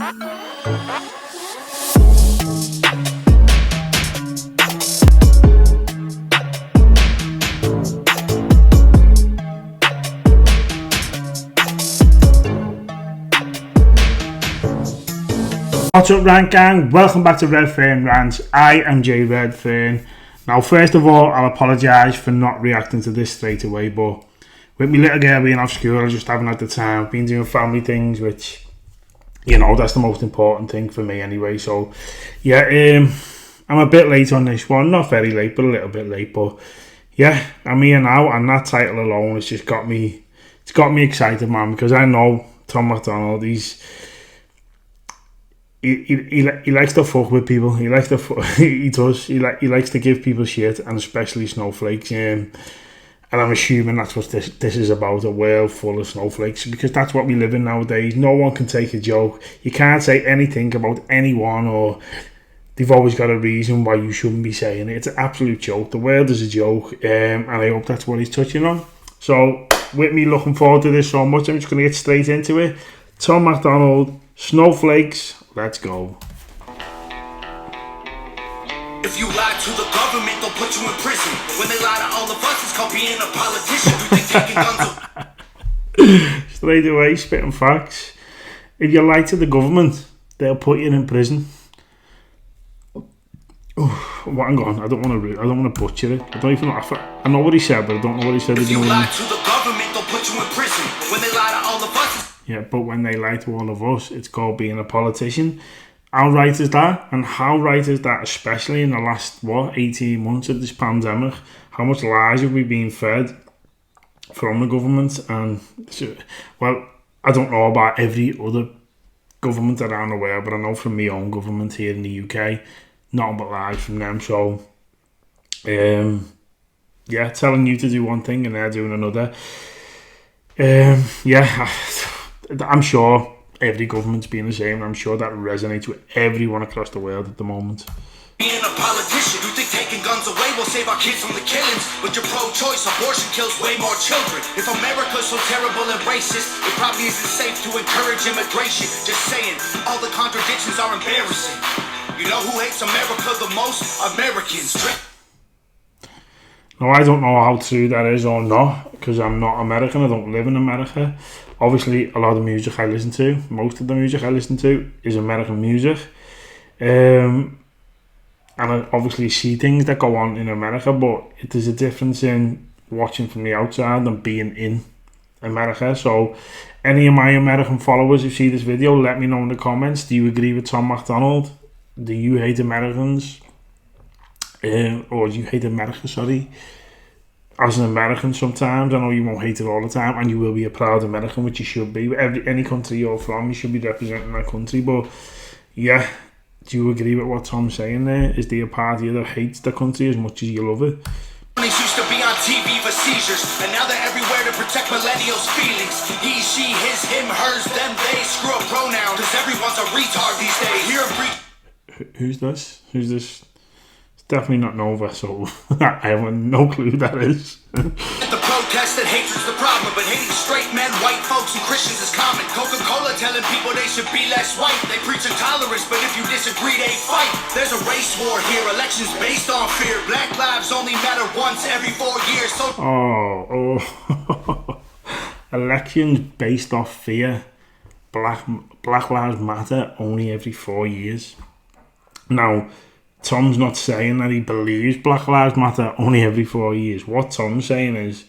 What's up, Rant Gang? Welcome back to Redfern Rants. I am Jay Redfern. Now, first of all, I'll apologise for not reacting to this straight away, but with my little girl being off school, I just haven't had the time. I've been doing family things, which, you know, that's the most important thing for me anyway. So, yeah, I'm a bit late on this one. Not very late, but a little bit late. But, yeah, I'm here now, and that title alone has just got me excited, man, because I know Tom MacDonald, He likes to fuck with people. He likes to he does. He likes to give people shit, and especially snowflakes. And I'm assuming that's what this is about, a world full of snowflakes, because that's what we live in nowadays. No one can take a joke. You can't say anything about anyone, or they've always got a reason why you shouldn't be saying it. It's an absolute joke. The world is a joke, and I hope that's what he's touching on. So, with me looking forward to this so much, I'm just going to get straight into it. Tom MacDonald, Snowflakes. Let's go. If you lie to the government, they'll put you in prison. When they lie to all of us, it's called being a politician. You think taking guns Straight away, spitting facts. If you lie to the government, they'll put you in prison. Hang on, I don't want to butcher it. I know what he said, but I don't know what he said. If you lie to the government, they'll put you in prison. When they lie to all of us. Yeah, but when they lie to all of us, it's called being a politician. How right is that? And how right is that, especially in the last, 18 months of this pandemic? How much lies have we been fed from the government? And, well, I don't know about every other government around the world, but I know from my own government here in the UK, nothing but lies from them. So, yeah, telling you to do one thing and they're doing another. Yeah, I'm sure every government's being the same. I'm sure that resonates with everyone across the world at the moment. Being a politician, you think taking guns away will save our kids from the killings? But your pro-choice abortion kills way more children. If America's so terrible and racist, it probably isn't safe to encourage immigration. Just saying, all the contradictions are embarrassing. You know who hates America the most? Americans. Now, I don't know how true that is or not, because I'm not American. I don't live in America. Obviously, a lot of music I listen to, most of the music I listen to is American music. And I obviously see things that go on in America, but there's a difference in watching from the outside and being in America. So, any of my American followers who see this video, let me know in the comments. Do you agree with Tom MacDonald? Do you hate Americans? Or do you hate America, sorry? As an American sometimes, I know you won't hate it all the time, and you will be a proud American, which you should be. Any country you're from, you should be representing that country. But yeah, do you agree with what Tom's saying there? Is there a party that hates the country as much as you love it? Police used to be on TV for seizures, and now they're everywhere to protect millennials' feelings. He, she, his, him, hers, them, they. Screw a pronoun, because everyone's a retard these days. Here Who's this? Definitely not Nova, so I have no clue who that is. The protest that hatred's the problem, but hating straight men, white folks, and Christians is common. Coca-Cola telling people they should be less white. They preach intolerance, but if you disagree, they fight. There's a race war here, elections based on fear. Black lives only matter once every 4 years. So elections based off fear. Black lives matter only every 4 years. Now, Tom's not saying that he believes Black Lives Matter only every 4 years. What Tom's saying is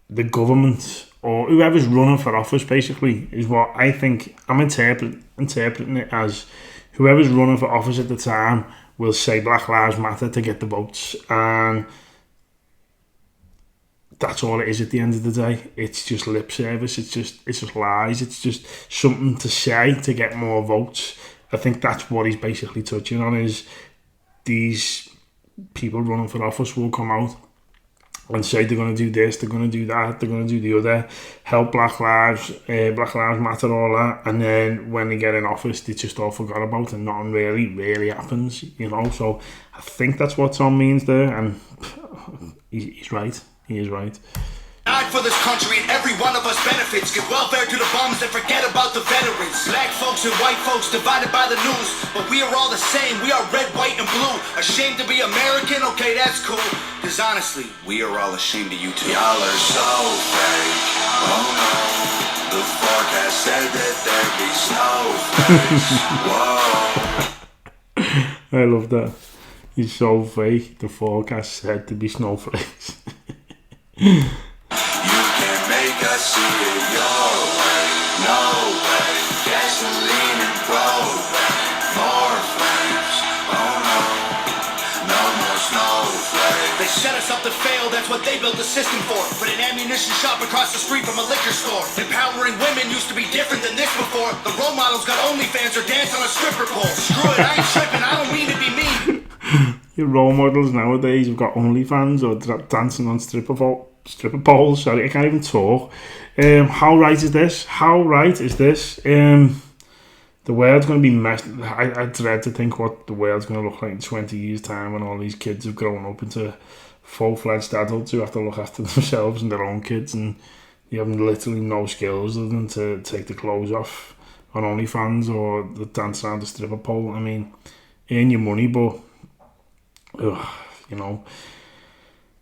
the government, or whoever's running for office, basically, is what I think. I'm interpreting it as whoever's running for office at the time will say Black Lives Matter to get the votes. And that's all it is at the end of the day. It's just lip service. It's just lies. It's just something to say to get more votes. I think that's what he's basically touching on, is these people running for office will come out and say they're going to do this, they're going to do that, they're going to do the other, help Black Lives Matter, all that, and then when they get in office, they just all forgot about it, and nothing really happens, you know. So I think that's what Tom means there, and he's right. He is right. Died for this country and every one of us benefits. Give welfare to the bums and forget about the veterans. Black folks and white folks divided by the news, but we are all the same. We are red, white, and blue. Ashamed to be American? Okay, that's cool. Cause honestly, we are all ashamed of you too. Y'all are so fake. Oh no. The forecast said that there'd be snowflakes. Whoa. I love that. He's so fake. The forecast said to be snowflakes. You can make us see it your way. No way. Gasoline and propane. More flames. Oh no. No more snowflakes. They set us up to fail. That's what they built the system for. Put an ammunition shop across the street from a liquor store. Empowering women used to be different than this before. The role models got OnlyFans or dance on a stripper pole. Screw it, I ain't tripping. I don't mean to be mean. Your role models nowadays have got OnlyFans or dancing on stripper poles. Sorry, I can't even talk. How right is this? How right is this? The world's going to be messed. I dread to think what the world's going to look like in 20 years' time when all these kids have grown up into full-fledged adults who have to look after themselves and their own kids, and you have literally no skills other than to take the clothes off on OnlyFans or the dance around the stripper pole. I mean, earn your money, but you know,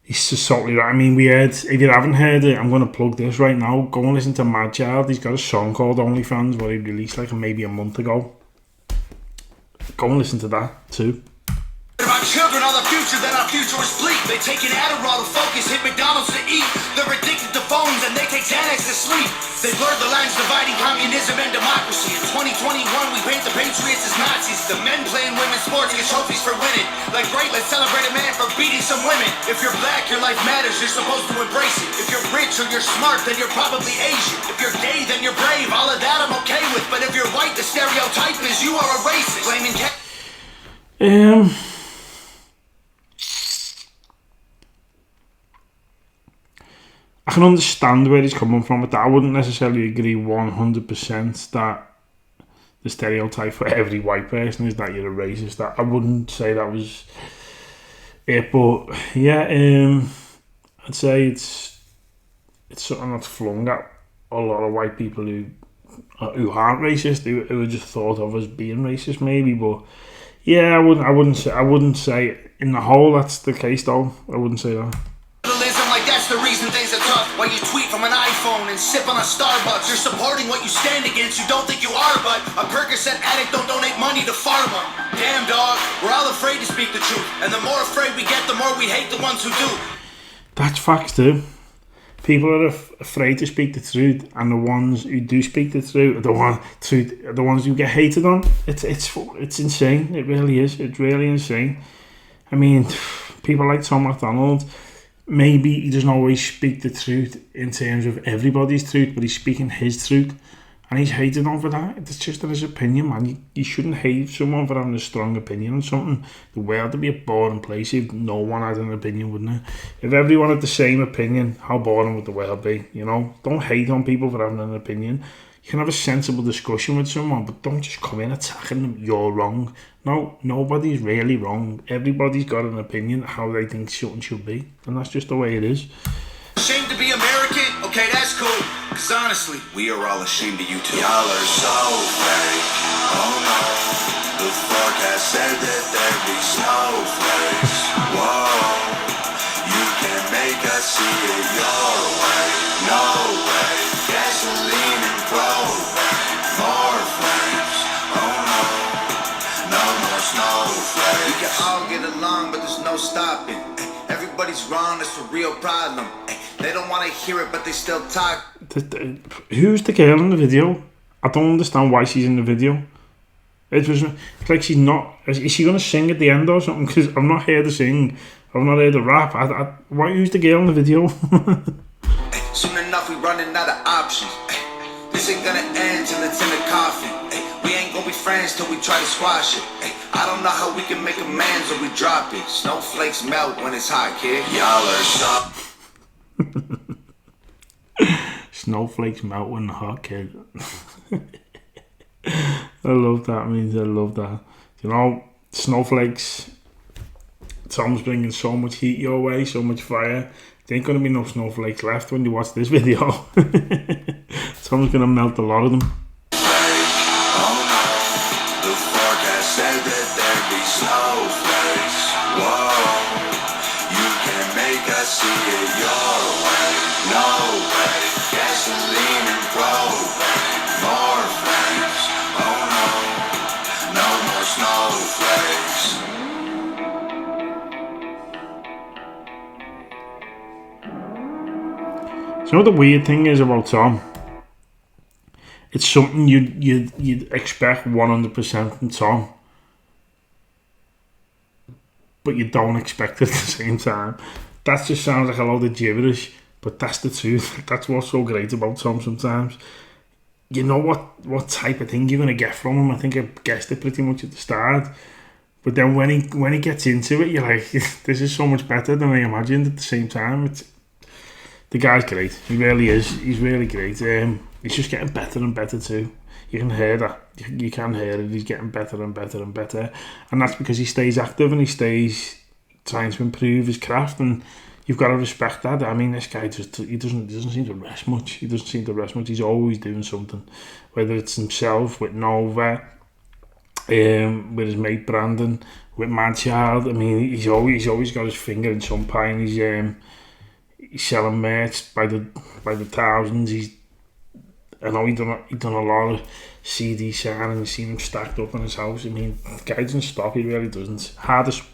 he's just totally right. I mean, we heard, if you haven't heard it, I'm going to plug this right now. Go and listen to Mad Child. He's got a song called OnlyFans where he released like maybe a month ago. Go and listen to that too. Our children are the future, then our future is bleak. They take an Adderall to focus, hit McDonald's to eat. They're addicted to phones and they take Xanax to sleep. They blurred the lines dividing communism and democracy. In 2021, we paint the patriots as Nazis. The men playing women's sports get trophies for winning. Like, great, let's celebrate a man for beating some women. If you're black, your life matters, you're supposed to embrace it. If you're rich or you're smart, then you're probably Asian. If you're gay, then you're brave. All of that I'm okay with. But if you're white, the stereotype is you are a racist. Blaming I can understand where he's coming from with that. I wouldn't necessarily agree 100% that the stereotype for every white person is that you're a racist. That I wouldn't say that was it, but yeah, I'd say it's something that's flung at a lot of white people who aren't racist, who are just thought of as being racist, maybe. But yeah, I wouldn't say in the whole that's the case though. I wouldn't say that. That's the reason things are tough. Why you tweet from an iPhone and sip on a Starbucks. You're supporting what you stand against. You don't think you are, but a Percocet addict don't donate money to pharma. Damn, dog. We're all afraid to speak the truth. And the more afraid we get, the more we hate the ones who do. That's facts too. People are afraid to speak the truth, and the ones who do speak the truth are the ones who get hated on. It's insane. It really is. It's really insane. I mean, people like Tom MacDonald, maybe he doesn't always speak the truth in terms of everybody's truth, but he's speaking his truth, and he's hated on for that. It's just his opinion, man. You shouldn't hate someone for having a strong opinion on something. The world would be a boring place if no one had an opinion, wouldn't it? If everyone had the same opinion, how boring would the world be? You know, don't hate on people for having an opinion. You can have a sensible discussion with someone, but don't just come in attacking them. You're wrong. No, nobody's really wrong. Everybody's got an opinion how they think something should be, and that's just the way it is. Ashamed to be American? Okay, that's cool. Cause honestly, we are all ashamed of you too. Y'all are so fake. Oh no. The forecast said that there'd be snowflakes. Whoa. You can make us see it your way. No way. Gasoline and propane. More flames. Oh no. No more snowflakes. We can all get along, but there's no stopping. Everybody's wrong, that's a real problem. They don't want to hear it, but they still talk. Who's the girl in the video? I don't understand why she's in the video. It's like she's not. Is she going to sing at the end or something? Because I'm not here to sing. I've not heard the rap. Who's the girl in the video? Soon enough, we running out of options. This ain't gonna end till it's in the coffin. We ain't gonna be friends till we try to squash it. I don't know how we can make amends or we drop it. Snowflakes melt when it's hot, kid. Y'all are soft. Snowflakes melt when hot, kid. I love that. I love that. You know, snowflakes. Tom's bringing so much heat your way, so much fire. There ain't going to be no snowflakes left when you watch this video. Tom's going to melt a lot of them. Oh no, the forecast said that there'd be snowflakes. Whoa, you can make us see it your way. No way, gasoline and propane, more flames. Oh no, no more snowflakes. So you know what the weird thing is about Tom? It's something you'd expect 100% from Tom, but you don't expect it at the same time. That just sounds like a load of gibberish, but that's the truth. That's what's so great about Tom sometimes. You know what type of thing you're going to get from him. I think I guessed it pretty much at the start. But then when he gets into it, you're like, this is so much better than I imagined at the same time. The guy's great. He really is. He's really great. He's just getting better and better too. You can hear that. You can hear it. He's getting better and better and better. And that's because he stays active and he stays trying to improve his craft. And you've got to respect that. I mean, this guy doesn't seem to rest much. He doesn't seem to rest much. He's always doing something. Whether it's himself, with Nova, with his mate Brandon, with Manchild. I mean, he's always got his finger in some pie, and he's selling merch by the thousands. I know he done a lot of CD signing. You've seen him stacked up in his house. I mean, the guy doesn't stop. He really doesn't.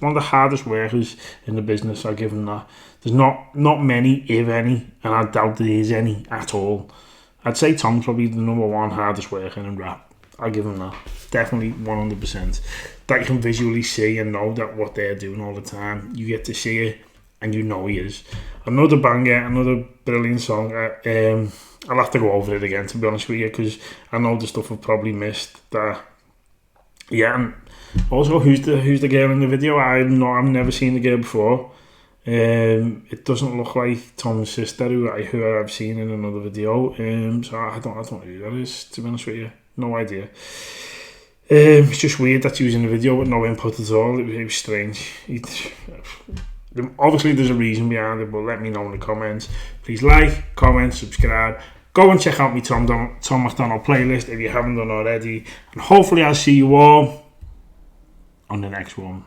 One of the hardest workers in the business. I give him that. There's not many, if any, and I doubt there is any at all. I'd say Tom's probably the number one hardest worker in rap. I'll give him that. Definitely 100%. That you can visually see and know that what they're doing all the time. You get to see it and you know he is. Another banger, another brilliant song. I'll have to go over it again, to be honest with you, because I know the stuff I've probably missed. Yeah, and also who's the girl in the video? I've never seen the girl before. It doesn't look like Tom's sister, who I've seen in another video. So I don't know who that is, to be honest with you. No idea. It's just weird that she was in the video with no input at all. It was strange. Obviously there's a reason behind it, but let me know in the comments. Please like, comment, subscribe. Go and check out my Tom MacDonald playlist if you haven't done already. And hopefully I'll see you all on the next one.